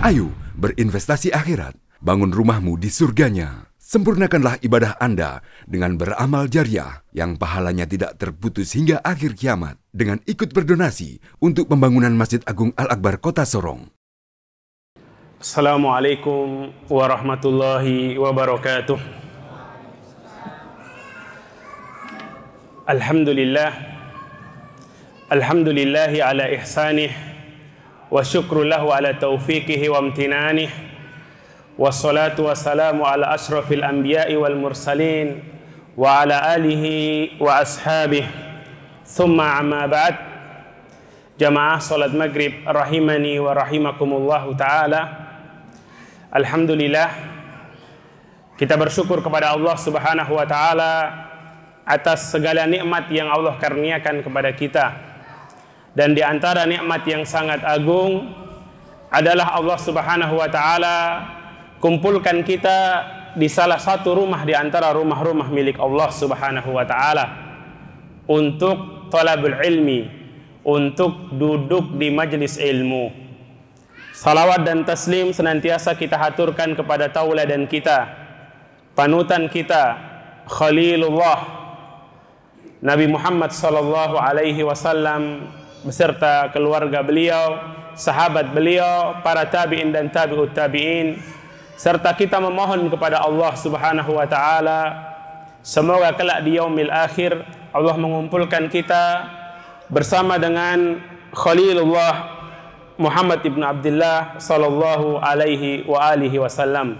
Ayo berinvestasi akhirat, bangun rumahmu di surganya. Sempurnakanlah ibadah Anda dengan beramal jariah yang pahalanya tidak terputus hingga akhir kiamat dengan ikut berdonasi untuk pembangunan Masjid Agung Al-Akbar Kota Sorong. Assalamualaikum warahmatullahi wabarakatuh. Alhamdulillahi ala ihsanih wa syukru lahu ala taufiqihi wa amtinanih, wassalatu wassalamu ala ashrafil anbiya'i wal mursalin wa ala alihi wa ashabihi, thumma amma ba'd. Jamaah salat maghrib rahimani wa rahimakumullahu ta'ala. Alhamdulillah, kita bersyukur kepada Allah subhanahu wa ta'ala atas segala nikmat yang Allah karuniakan kepada kita. Dan di antara nikmat yang sangat agung adalah Allah subhanahu wa ta'ala kumpulkan kita di salah satu rumah di antara rumah-rumah milik Allah subhanahu wa ta'ala untuk talabul ilmi, untuk duduk di majlis ilmu. Salawat dan taslim senantiasa kita haturkan kepada tauladan kita, panutan kita, Khalilullah Nabi Muhammad sallallahu alaihi wasallam beserta keluarga beliau, sahabat beliau, para tabi'in dan tabi'ut tabi'in, serta kita memohon kepada Allah subhanahu wa ta'ala semoga kelak di yaumil akhir Allah mengumpulkan kita bersama dengan Khalilullah Muhammad ibn Abdullah sallallahu alaihi wa alihi wasallam.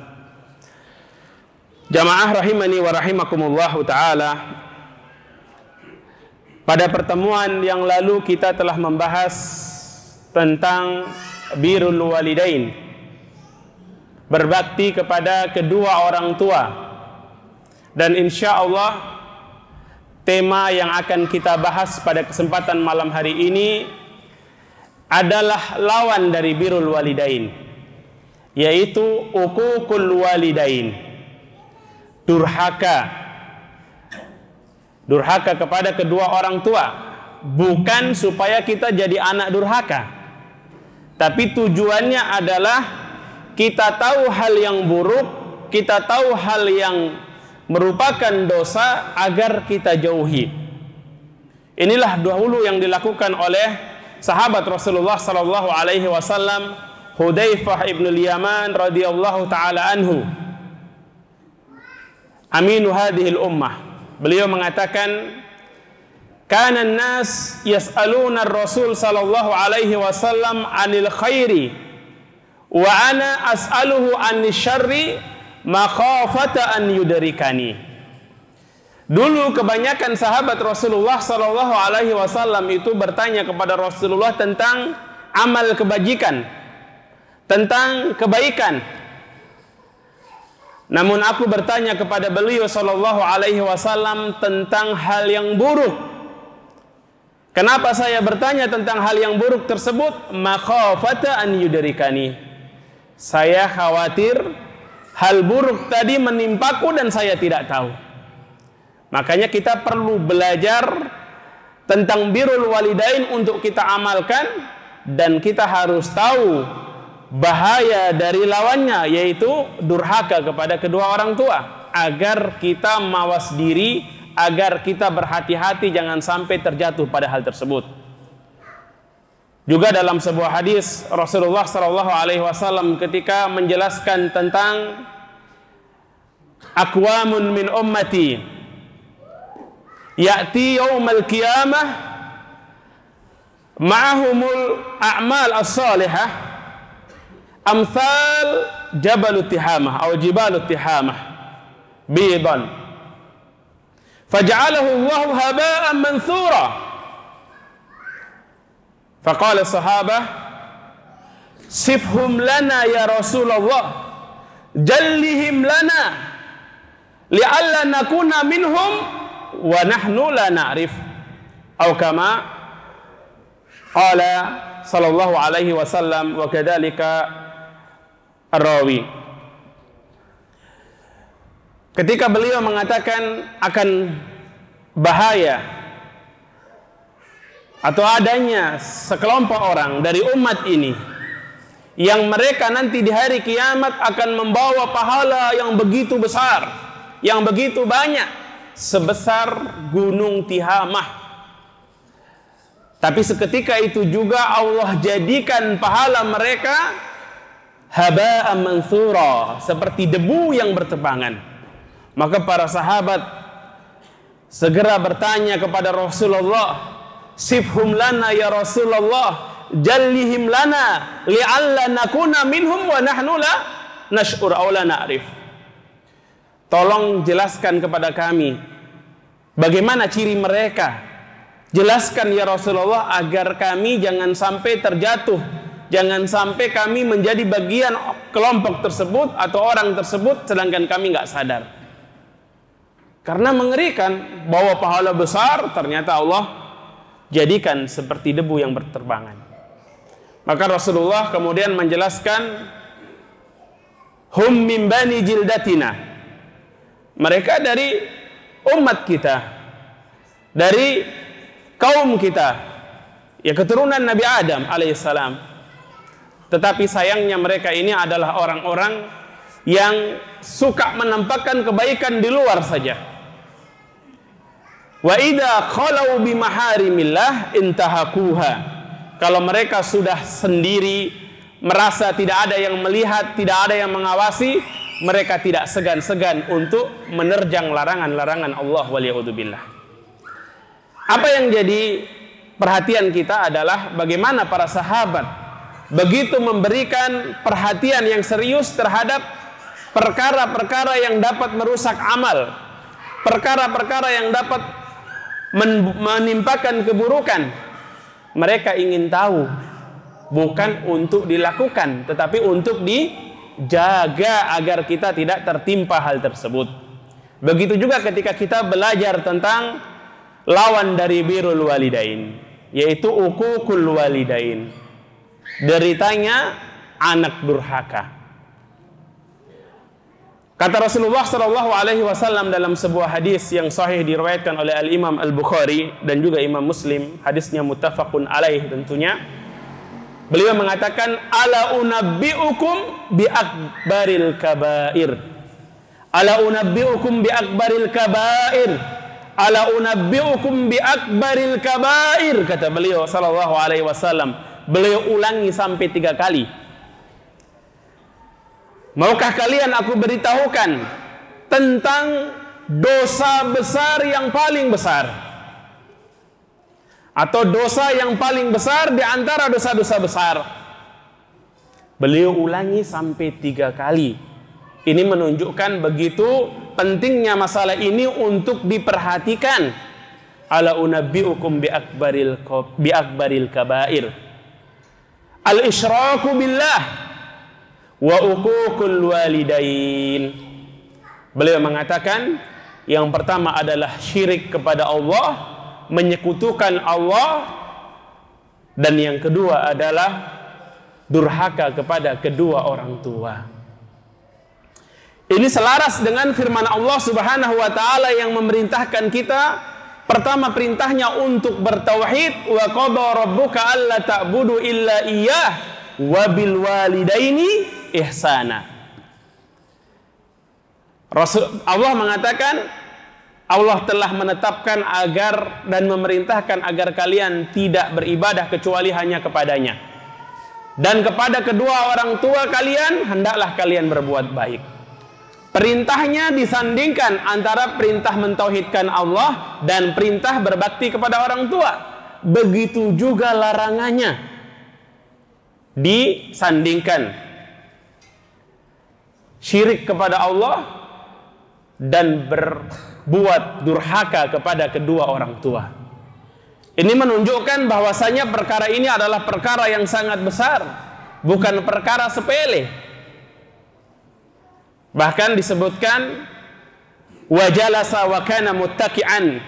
Jamaah rahimani wa rahimakumullahu ta'ala, pada pertemuan yang lalu kita telah membahas tentang birrul walidain, berbakti kepada kedua orang tua. Dan insya Allah tema yang akan kita bahas pada kesempatan malam hari ini adalah lawan dari birrul walidain, yaitu uququl walidain, durhaka kepada kedua orang tua. Bukan supaya kita jadi anak durhaka, tapi tujuannya adalah kita tahu hal yang buruk, kita tahu hal yang merupakan dosa agar kita jauhi. Inilah dahulu yang dilakukan oleh sahabat Rasulullah sallallahu alaihi wasallam, Hudzaifah ibn al-Yaman radhiyallahu taala anhu, aminu hadhil ummah. Beliau mengatakan, kana an-nas yas'aluna ar-rasul sallallahu alaihi wasallam 'anil khairi wa ana as'aluhu 'anil syarri makhafata an yudrikani. Dulu kebanyakan sahabat Rasulullah sallallahu alaihi wasallam itu bertanya kepada Rasulullah tentang amal kebajikan, tentang kebaikan. Namun aku bertanya kepada beliau sallallahu alaihi wasallam tentang hal yang buruk. Kenapa saya bertanya tentang hal yang buruk tersebut? Makhafata an yudrikani. Saya khawatir hal buruk tadi menimpaku dan saya tidak tahu. Makanya kita perlu belajar tentang birrul walidain untuk kita amalkan, dan kita harus tahu bahaya dari lawannya, yaitu durhaka kepada kedua orang tua, agar kita mawas diri, agar kita berhati-hati jangan sampai terjatuh pada hal tersebut. Juga dalam sebuah hadis Rasulullah sallallahu alaihi wasallam ketika menjelaskan tentang aqwamun min ummati ya'ti yaumal qiyamah ma'ahumul a'mal as-salihah amsal jabalut tihamah atau jibalut tihamah bidan faj'alahu Allah haba'an mansura. Faqala sahabah sifhum lana ya Rasulullah, jallihim lana li'alla nakuna minhum wa nahnu la na'rif, atau kama qala sallallahu alaihi wasallam wa kadzalika Ar-Rawi. Ketika beliau mengatakan akan bahaya atau adanya sekelompok orang dari umat ini yang mereka nanti di hari kiamat akan membawa pahala yang begitu besar, yang begitu banyak, sebesar gunung Tihamah. Tapi seketika itu juga Allah jadikan pahala mereka haba'an mansura, seperti debu yang berterbangan. Maka para sahabat segera bertanya kepada Rasulullah, sifhum lana ya Rasulullah, jallihim lana li'alla nakuna minhum wa nahnu la nash'ur aw la na'rif. Tolong jelaskan kepada kami bagaimana ciri mereka. Jelaskan ya Rasulullah agar kami jangan sampai terjatuh, jangan sampai kami menjadi bagian kelompok tersebut atau orang tersebut sedangkan kami nggak sadar. Karena mengerikan, bawa pahala besar ternyata Allah jadikan seperti debu yang berterbangan. Maka Rasulullah kemudian menjelaskan, hum min bani jildatina, mereka dari umat kita, dari kaum kita, ya keturunan Nabi Adam alaihissalam. Tetapi sayangnya mereka ini adalah orang-orang yang suka menampakkan kebaikan di luar saja. Wa idza khalau bi maharimillah intahakuha. Kalau mereka sudah sendiri merasa tidak ada yang melihat, tidak ada yang mengawasi, mereka tidak segan-segan untuk menerjang larangan-larangan Allah waliyadzubillah. Apa yang jadi perhatian kita adalah bagaimana para sahabat begitu memberikan perhatian yang serius terhadap perkara-perkara yang dapat merusak amal, perkara-perkara yang dapat menimpakan keburukan. Mereka ingin tahu, bukan untuk dilakukan, tetapi untuk dijaga agar kita tidak tertimpa hal tersebut. Begitu juga ketika kita belajar tentang lawan dari birrul walidain, yaitu uququl walidain, deritanya anak durhaka. Kata Rasulullah SAW dalam sebuah hadis yang sahih diriwayatkan oleh Al-Imam Al-Bukhari dan juga Imam Muslim, hadisnya muttafaqun alaih tentunya. Beliau mengatakan, ala unabbi'ukum bi akbaril kabair. Ala unabbi'ukum bi akbaril kabair. Ala unabbi'ukum bi akbaril kabair, kata beliau sallallahu alaihi wasallam. Beliau ulangi sampai 3 kali. Maukah kalian aku beritahukan tentang dosa besar yang paling besar, atau dosa yang paling besar di antara dosa-dosa besar? Beliau ulangi sampai 3 kali. Ini menunjukkan begitu pentingnya masalah ini untuk diperhatikan. Ala unabbi'ukum bi akbaril kabair. Al-isyraku billah wa uququl walidain. Beliau mengatakan yang pertama adalah syirik kepada Allah, menyekutukan Allah, dan yang kedua adalah durhaka kepada kedua orang tua. Ini selaras dengan firman Allah Subhanahu wa taala yang memerintahkan kita, pertama perintahnya untuk bertauhid, wa qada rabbuka alla ta'budu illa iyyah wa bil walidaini ihsana. Allah mengatakan, Allah telah menetapkan agar dan memerintahkan agar kalian tidak beribadah kecuali hanya kepadanya. Dan kepada kedua orang tua kalian hendaklah kalian berbuat baik. Perintahnya disandingkan antara perintah mentauhidkan Allah dan perintah berbakti kepada orang tua. Begitu juga larangannya disandingkan. Syirik kepada Allah dan berbuat durhaka kepada kedua orang tua. Ini menunjukkan bahwasanya perkara ini adalah perkara yang sangat besar, bukan perkara sepele. Bahkan disebutkan wajalasa wa kana muttaqi'an.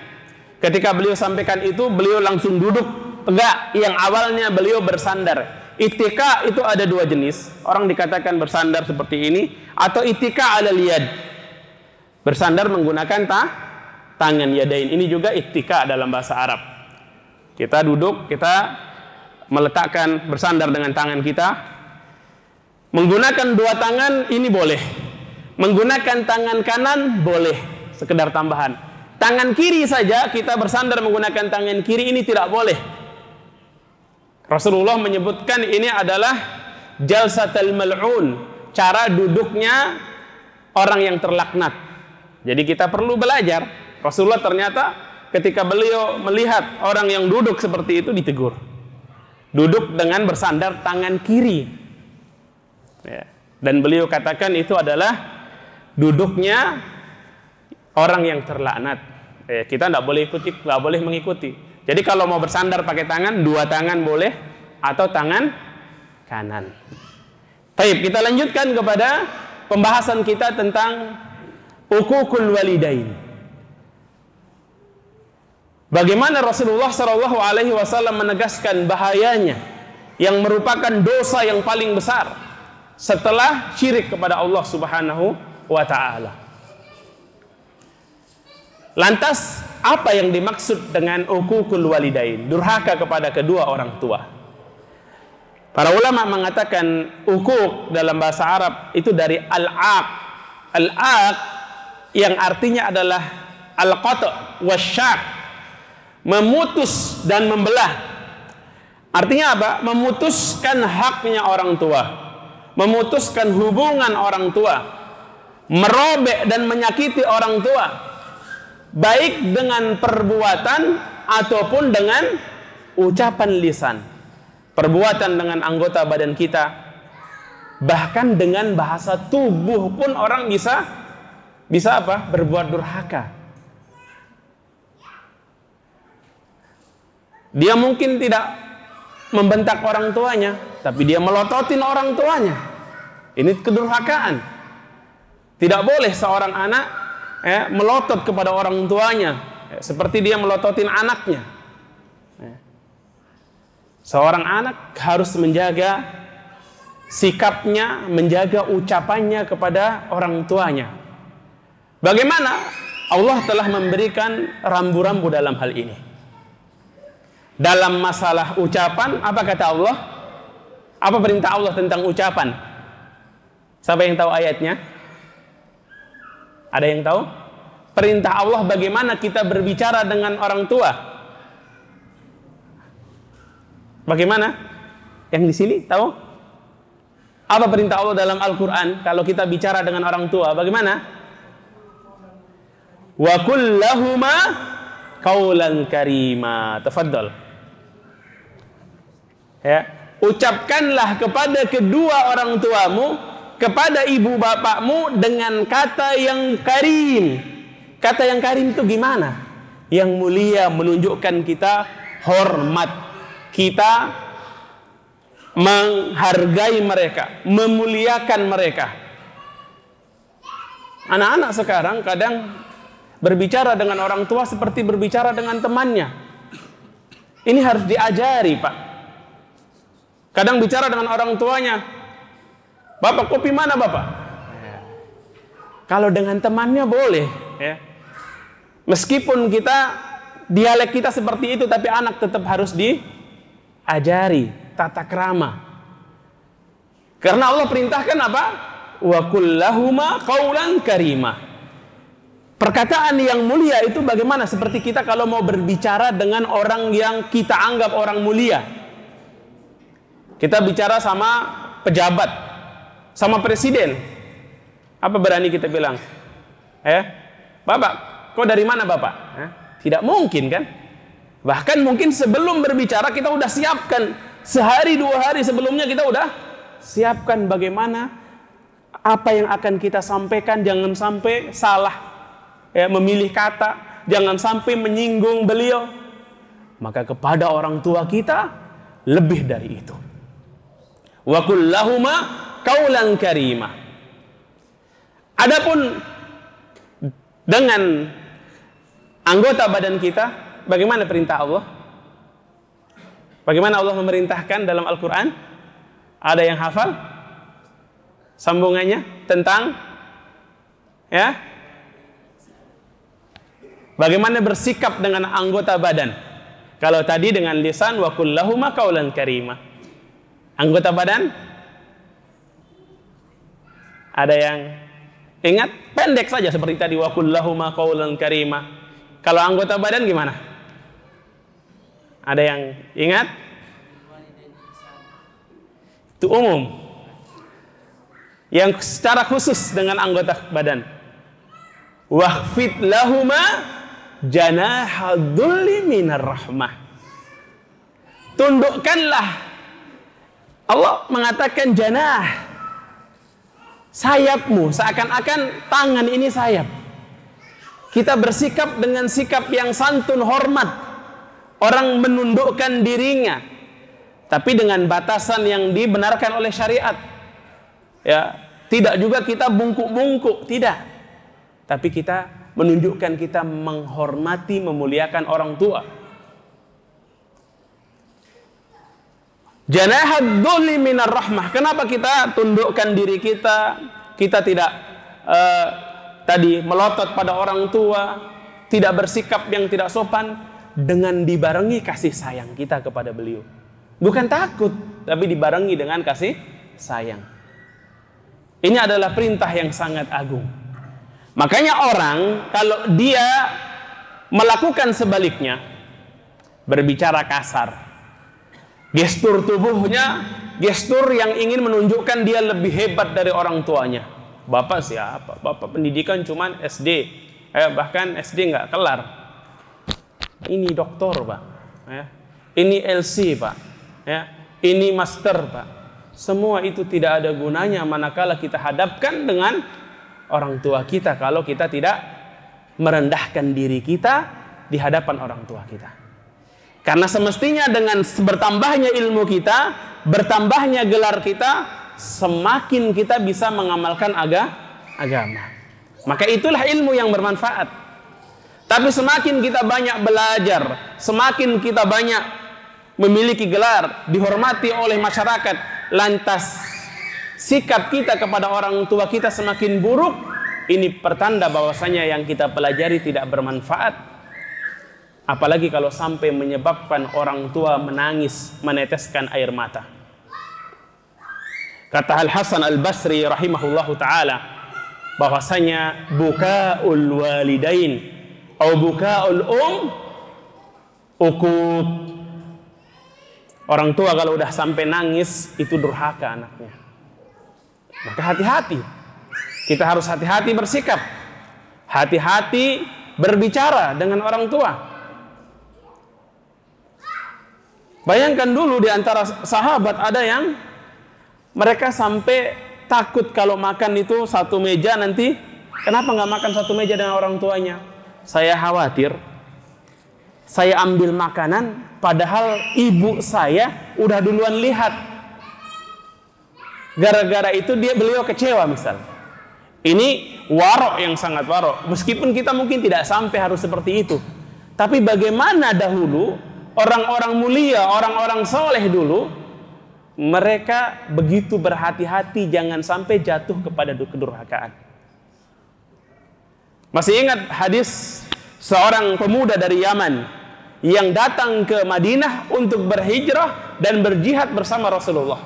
Ketika beliau sampaikan itu, beliau langsung duduk tegak. Yang awalnya beliau bersandar. Ittika itu ada 2 jenis. Orang dikatakan bersandar seperti ini, atau ittika ala liyad, bersandar menggunakan tangan, yadain. Ini juga ittika dalam bahasa Arab. Kita duduk, kita meletakkan bersandar dengan tangan kita. Menggunakan dua tangan ini boleh. Menggunakan tangan kanan boleh, sekedar tambahan. Tangan kiri saja kita bersandar menggunakan tangan kiri ini tidak boleh. Rasulullah menyebutkan ini adalah jalsatul mal'un, cara duduknya orang yang terlaknat. Jadi kita perlu belajar. Rasulullah ternyata ketika beliau melihat orang yang duduk seperti itu ditegur. Duduk dengan bersandar tangan kiri. Ya. Dan beliau katakan itu adalah duduknya orang yang terlaknat. Ya, kita tidak boleh mengikuti. Jadi kalau mau bersandar pakai tangan, dua tangan boleh atau tangan kanan. Baik, kita lanjutkan kepada pembahasan kita tentang uququl walidain. Bagaimana Rasulullah SAW menegaskan bahayanya yang merupakan dosa yang paling besar setelah syirik kepada Allah Subhanahu wa Ta'ala. Lantas apa yang dimaksud dengan uququl walidain? Durhaka kepada kedua orang tua. Para ulama mengatakan uquq dalam bahasa Arab itu dari al-aq. Al-aq yang artinya adalah al-qata' wasyaq, memutus dan membelah. Artinya apa? Memutuskan haknya orang tua, memutuskan hubungan orang tua, merobek dan menyakiti orang tua, baik dengan perbuatan ataupun dengan ucapan lisan. Perbuatan dengan anggota badan kita, bahkan dengan bahasa tubuh pun orang bisa apa? Berbuat durhaka. Dia mungkin tidak membentak orang tuanya, tapi dia melototin orang tuanya. Ini kedurhakaan. Tidak boleh seorang anak melotot kepada orang tuanya seperti dia melototin anaknya. Seorang anak harus menjaga sikapnya, menjaga ucapannya kepada orang tuanya. Bagaimana Allah telah memberikan rambu-rambu dalam hal ini? Dalam masalah ucapan, apa kata Allah? Apa perintah Allah tentang ucapan? Siapa yang tahu ayatnya? Ada yang tahu? Perintah Allah bagaimana kita berbicara dengan orang tua? Bagaimana? Yang di sini tahu? Apa perintah Allah dalam Al-Quran kalau kita bicara dengan orang tua? Bagaimana? Wa qul lahuma qaulan karima. Tafadhal. Ya, ucapkanlah kepada kedua orang tuamu, kepada ibu bapakmu dengan kata yang karim. Kata yang karim itu gimana? Yang mulia, menunjukkan kita hormat, kita menghargai mereka, memuliakan mereka. Anak-anak sekarang kadang berbicara dengan orang tua seperti berbicara dengan temannya. Ini harus diajari, Pak. Kadang bicara dengan orang tuanya, "Bapak, kopi mana, Bapak?" Kalau dengan temannya boleh, ya. Meskipun dialek kita seperti itu, tapi anak tetap harus diajari tata krama. Karena Allah perintahkan apa? Wa qul lahuma qaulan karima. Perkataan yang mulia itu bagaimana? Seperti kita kalau mau berbicara dengan orang yang kita anggap orang mulia. Kita bicara sama pejabat, sama presiden. Apa berani kita bilang? Bapak, kau dari mana, Bapak? Tidak mungkin kan? Bahkan mungkin sebelum berbicara kita udah siapkan. Sehari dua hari sebelumnya kita udah siapkan bagaimana apa yang akan kita sampaikan. Jangan sampai salah memilih kata, jangan sampai menyinggung beliau. Maka kepada orang tua kita lebih dari itu. Wa qul lahuma qaulan karima. Adapun dengan anggota badan kita, bagaimana perintah Allah? Bagaimana Allah memerintahkan dalam Al-Quran? Ada yang hafal? Sambungannya tentang bagaimana bersikap dengan anggota badan. Kalau tadi dengan lisan, wa qul lahuma qaulan karima. Anggota badan? Ada yang ingat? Pendek saja seperti tadi, wa qul lahuma qawlan karima. Kalau anggota badan gimana? Ada yang ingat? Itu umum. Yang secara khusus dengan anggota badan. Wakhfid lahuma janaha dhulli minar rahmah. Tundukkanlah. Allah mengatakan janah, sayapmu, seakan-akan tangan ini sayap. Kita bersikap dengan sikap yang santun, hormat. Orang menundukkan dirinya, tapi dengan batasan yang dibenarkan oleh syariat. Ya, tidak juga kita bungkuk-bungkuk, tidak. Tapi kita menunjukkan kita menghormati, memuliakan orang tua. Janahad dhulli minar rahmah. Kenapa kita tundukkan diri kita? Kita tidak tadi melotot pada orang tua, tidak bersikap yang tidak sopan, dengan dibarengi kasih sayang kita kepada beliau. Bukan takut, tapi dibarengi dengan kasih sayang. Ini adalah perintah yang sangat agung. Makanya orang kalau dia melakukan sebaliknya, berbicara kasar, gestur tubuhnya, gestur yang ingin menunjukkan dia lebih hebat dari orang tuanya. Bapak siapa? Bapak pendidikan cuman SD, bahkan SD nggak kelar. Ini doktor, Pak. Ini LC, Pak. Ini master, Pak. Semua itu tidak ada gunanya manakala kita hadapkan dengan orang tua kita kalau kita tidak merendahkan diri kita di hadapan orang tua kita. Karena semestinya dengan bertambahnya ilmu kita, bertambahnya gelar kita, semakin kita bisa mengamalkan agama. Maka itulah ilmu yang bermanfaat. Tapi semakin kita banyak belajar, semakin kita banyak memiliki gelar, dihormati oleh masyarakat, lantas sikap kita kepada orang tua kita semakin buruk, ini pertanda bahwasanya yang kita pelajari tidak bermanfaat. Apalagi kalau sampai menyebabkan orang tua menangis, meneteskan air mata. Kata Al-Hasan Al-Basri rahimahullahu ta'ala, bahwasanya bukaul walidain atau bukaul ukut. Orang tua kalau udah sampai nangis, itu durhaka anaknya. Maka hati-hati. Kita harus hati-hati bersikap. Hati-hati berbicara dengan orang tua. Bayangkan dulu di antara sahabat ada yang mereka sampai takut kalau makan itu satu meja nanti. Kenapa nggak makan satu meja dengan orang tuanya? Saya khawatir saya ambil makanan padahal ibu saya udah duluan lihat. Gara-gara itu beliau kecewa misal. Ini warok yang sangat warok. Meskipun kita mungkin tidak sampai harus seperti itu. Tapi bagaimana dahulu orang-orang mulia, orang-orang soleh dulu, mereka begitu berhati-hati jangan sampai jatuh kepada kedurhakaan. Masih ingat hadis seorang pemuda dari Yaman yang datang ke Madinah untuk berhijrah dan berjihad bersama Rasulullah.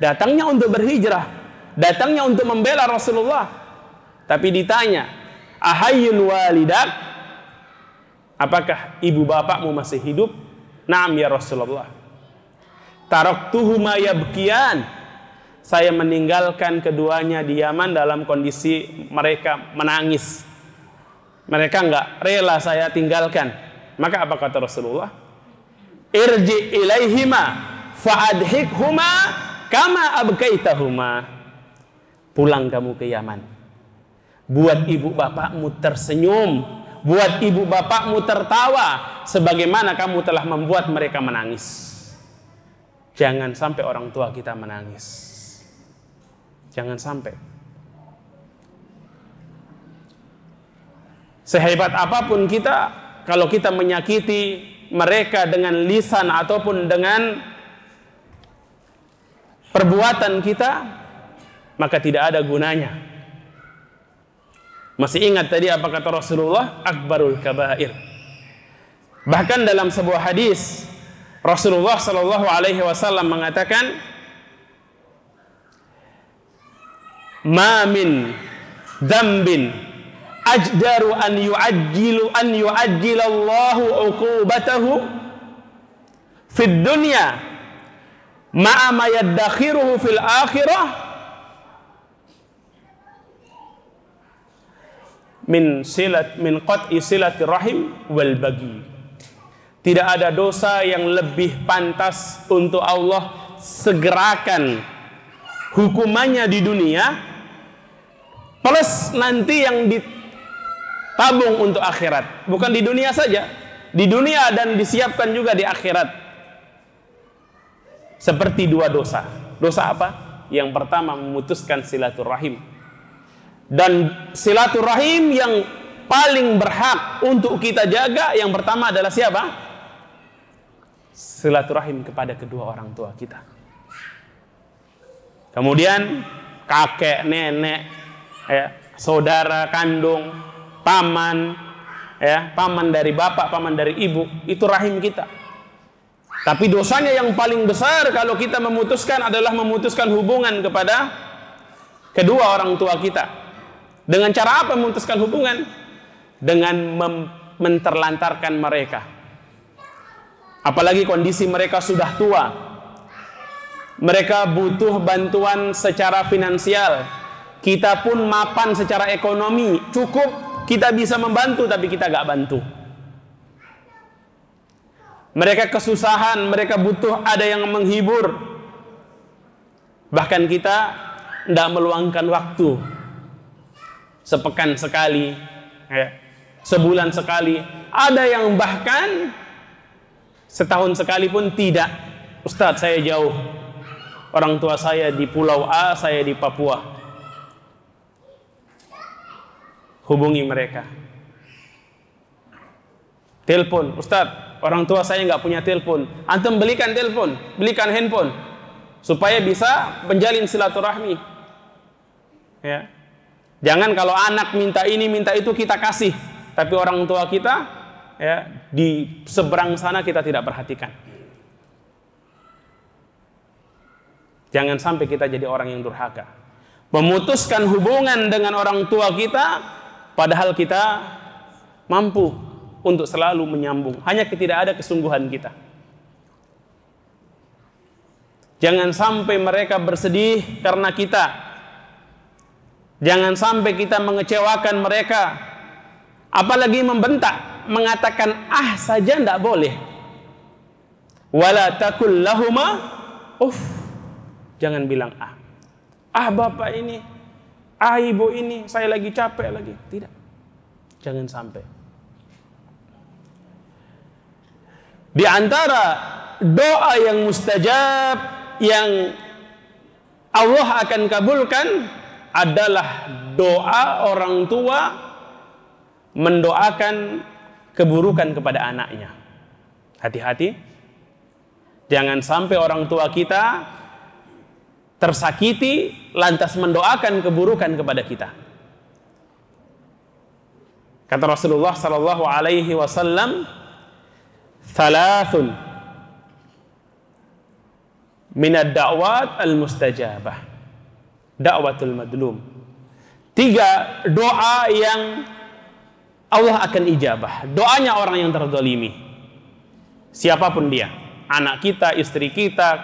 Datangnya untuk berhijrah, datangnya untuk membela Rasulullah. Tapi ditanya, ahayyul walidak? Apakah ibu bapakmu masih hidup? Naam ya Rasulullah. Taraktuhuma yabkiyan. Saya meninggalkan keduanya di Yaman dalam kondisi mereka menangis. Mereka enggak rela saya tinggalkan. Maka apa kata Rasulullah? Irji ilaihima fa'adhikhuma kama abkaitahuma. Pulang kamu ke Yaman. Buat ibu bapakmu tersenyum, buat ibu bapakmu tertawa sebagaimana kamu telah membuat mereka menangis. Jangan sampai orang tua kita menangis. Jangan sampai. Sehebat apapun kita, kalau kita menyakiti mereka dengan lisan ataupun dengan perbuatan kita, maka tidak ada gunanya. Masih ingat tadi apa kata Rasulullah? Akbarul kabair. Bahkan dalam sebuah hadis Rasulullah Shallallahu Alaihi Wasallam mengatakan, ma min dzambin ajdaru an yu'ajjilallahu 'uqubatahu fid dunya ma'a ma yaddakhiruhu fil akhirah min qat'i silatir rahim wal bagi. Tidak ada dosa yang lebih pantas untuk Allah segerakan hukumannya di dunia plus nanti yang ditabung untuk akhirat. Bukan di dunia saja, di dunia dan disiapkan juga di akhirat. Seperti dua dosa. Dosa apa? Yang pertama memutuskan silaturahim. Dan silaturahim yang paling berhak untuk kita jaga yang pertama adalah siapa? Silaturahim kepada kedua orang tua kita. Kemudian kakek, nenek, saudara kandung, paman, paman dari bapak, paman dari ibu, itu rahim kita. Tapi dosanya yang paling besar kalau kita memutuskan adalah memutuskan hubungan kepada kedua orang tua kita. Dengan cara apa memutuskan hubungan? Dengan menterlantarkan mereka. Apalagi kondisi mereka sudah tua. Mereka butuh bantuan secara finansial. Kita pun mapan secara ekonomi. Cukup kita bisa membantu, tapi kita gak bantu. Mereka kesusahan, mereka butuh ada yang menghibur. Bahkan kita tidak meluangkan waktu. Sepekan sekali, sebulan sekali. Ada yang bahkan setahun sekali pun tidak. Ustadz, saya jauh. Orang tua saya di Pulau A, saya di Papua. Hubungi mereka. Telepon, Ustadz, orang tua saya nggak punya telepon. Antum belikan telepon, belikan handphone, supaya bisa menjalin silaturahmi. Ya. Jangan kalau anak minta ini, minta itu kita kasih, tapi orang tua kita di seberang sana kita tidak perhatikan. Jangan sampai kita jadi orang yang durhaka, memutuskan hubungan dengan orang tua kita, padahal kita mampu untuk selalu menyambung. Hanya tidak ada kesungguhan kita. Jangan sampai mereka bersedih karena kita. Jangan sampai kita mengecewakan mereka. Apalagi membentak, mengatakan ah saja tidak boleh. Wala takul lahuma uff. Jangan bilang ah. Ah bapak ini, ah ibu ini, saya lagi capek lagi. Tidak. Jangan sampai. Di antara doa yang mustajab yang Allah akan kabulkan adalah doa orang tua mendoakan keburukan kepada anaknya. Hati-hati, jangan sampai orang tua kita tersakiti lantas mendoakan keburukan kepada kita. Kata Rasulullah sallallahu alaihi wasallam, "Thalathun minad da'wat al-mustajabah." Da'watul madlum. 3 doa yang Allah akan ijabah. Doanya orang yang terzalimi. Siapapun dia, anak kita, istri kita,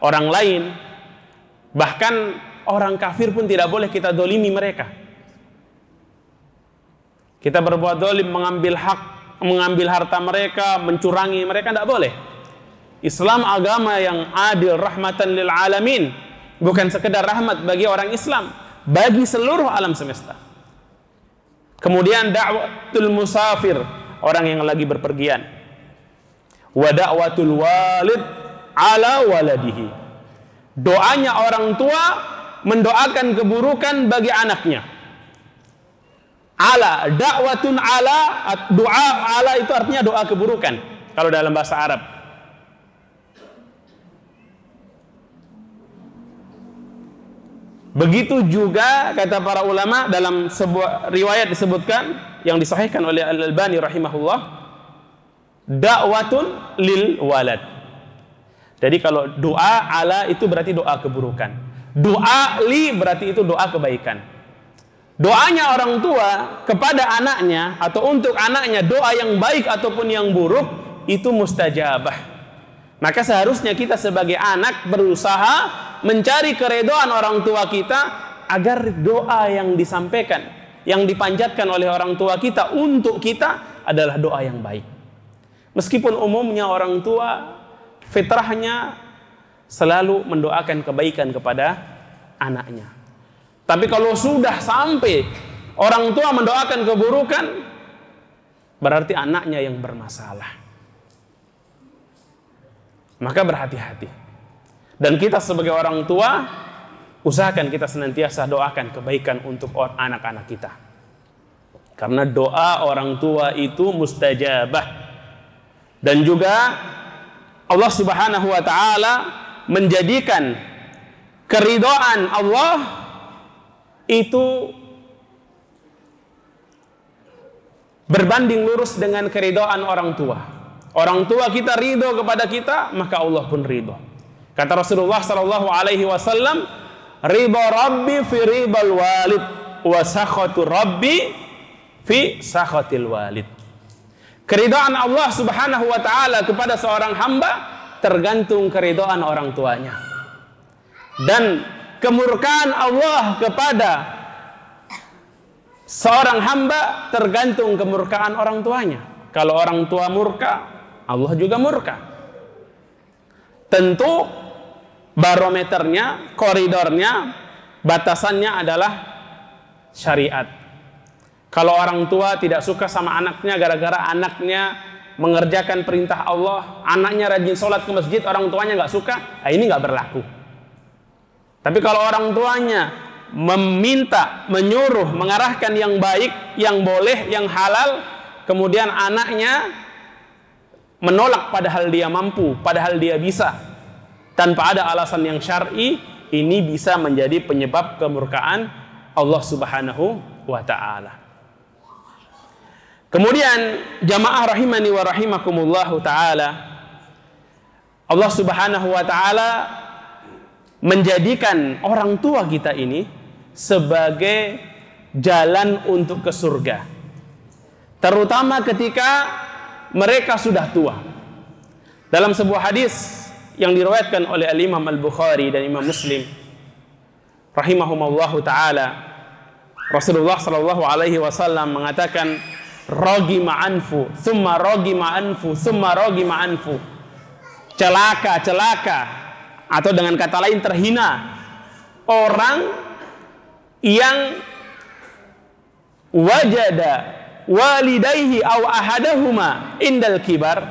orang lain, bahkan orang kafir pun tidak boleh kita zalimi mereka. Kita berbuat zalim, mengambil hak, mengambil harta mereka, mencurangi mereka, tidak boleh. Islam agama yang adil, rahmatan lil alamin. Bukan sekedar rahmat bagi orang Islam, bagi seluruh alam semesta. Kemudian da'watul musafir, orang yang lagi berpergian. Wa da'watul walid ala waladihi. Doanya orang tua mendoakan keburukan bagi anaknya. Ala, da'watun ala, doa ala itu artinya doa keburukan kalau dalam bahasa Arab. Begitu juga kata para ulama dalam sebuah riwayat disebutkan yang disahihkan oleh Al-Albani rahimahullah, da'watun lil walad. Jadi kalau doa ala itu berarti doa keburukan. Doa li berarti itu doa kebaikan. Doanya orang tua kepada anaknya atau untuk anaknya, doa yang baik ataupun yang buruk, itu mustajabah. Maka seharusnya kita sebagai anak berusaha mencari keridhaan orang tua kita agar doa yang disampaikan, yang dipanjatkan oleh orang tua kita untuk kita adalah doa yang baik. Meskipun umumnya orang tua fitrahnya selalu mendoakan kebaikan kepada anaknya. Tapi kalau sudah sampai orang tua mendoakan keburukan, berarti anaknya yang bermasalah. Maka berhati-hati. Dan kita sebagai orang tua, usahakan kita senantiasa doakan kebaikan untuk anak-anak kita. Karena doa orang tua itu mustajabah. Dan juga Allah Subhanahu wa taala menjadikan keridhaan Allah itu berbanding lurus dengan keridhaan orang tua. Orang tua kita ridho kepada kita, maka Allah pun ridho. Kata Rasulullah sallallahu alaihi wasallam, "Ridha Rabbi fi ridhal walid wa sakhatu Rabbi fi sakhatil walid." Keridhaan Allah Subhanahu wa taala kepada seorang hamba tergantung keridhaan orang tuanya. Dan kemurkaan Allah kepada seorang hamba tergantung kemurkaan orang tuanya. Kalau orang tua murka, Allah juga murka. Tentu barometernya, koridornya, batasannya adalah syariat. Kalau orang tua tidak suka sama anaknya gara-gara anaknya mengerjakan perintah Allah, anaknya rajin sholat ke masjid, orang tuanya nggak suka, ini nggak berlaku. Tapi kalau orang tuanya meminta, menyuruh, mengarahkan yang baik, yang boleh, yang halal, kemudian anaknya menolak padahal dia mampu, padahal dia bisa, tanpa ada alasan yang syar'i, ini bisa menjadi penyebab kemurkaan Allah Subhanahu wa ta'ala. Kemudian jamaah rahimani wa rahimakumullahu ta'ala, Allah Subhanahu wa ta'ala menjadikan orang tua kita ini sebagai jalan untuk ke surga, terutama ketika mereka sudah tua. Dalam sebuah hadis yang diriwayatkan oleh Al-Imam Al-Bukhari dan Imam Muslim rahimahumallahu ta'ala, Rasulullah sallallahu alaihi wasallam mengatakan, ragima anfu, summa ragima anfu, summa ragima anfu. Celaka, celaka, atau dengan kata lain terhina orang yang wajada walidayhi aw ahadahuma indal kibar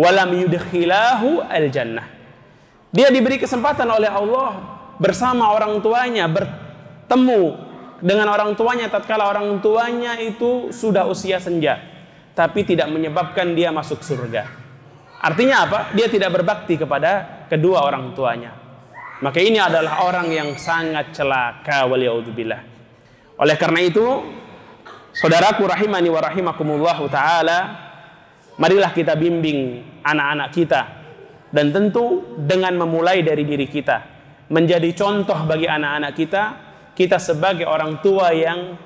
walam yudkhilahu al jannah. Dia diberi kesempatan oleh Allah bersama orang tuanya, bertemu dengan orang tuanya tatkala orang tuanya itu sudah usia senja, tapi tidak menyebabkan dia masuk surga. Artinya apa? Dia tidak berbakti kepada kedua orang tuanya. Maka ini adalah orang yang sangat celaka, waliyadzubillah. Oleh karena itu, saudaraku rahimani wa rahimakumullahu ta'ala, marilah kita bimbing anak-anak kita, dan tentu dengan memulai dari diri kita, menjadi contoh bagi anak-anak kita sebagai orang tua yang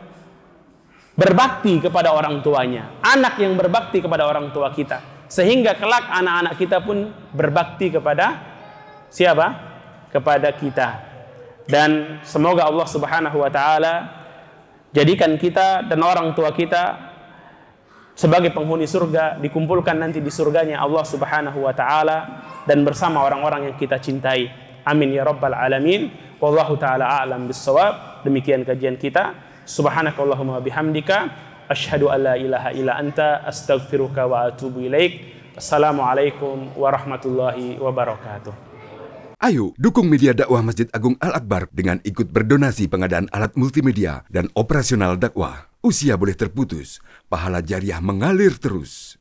berbakti kepada orang tuanya, anak yang berbakti kepada orang tua kita, sehingga kelak anak-anak kita pun berbakti kepada siapa? Kepada kita. Dan semoga Allah Subhanahu wa ta'ala jadikan kita dan orang tua kita sebagai penghuni surga, dikumpulkan nanti di surganya Allah Subhanahu wa ta'ala dan bersama orang-orang yang kita cintai. Amin ya rabbal alamin. Wallahu ta'ala a'lam bissawab. Demikian kajian kita. Subhanakallahumma bihamdika asyhadu an la ilaha illa anta astaghfiruka wa atubu ilaik. Assalamualaikum warahmatullahi wabarakatuh. Ayo dukung media dakwah Masjid Agung Al-Akbar dengan ikut berdonasi pengadaan alat multimedia dan operasional dakwah. Usia boleh terputus, pahala jariah mengalir terus.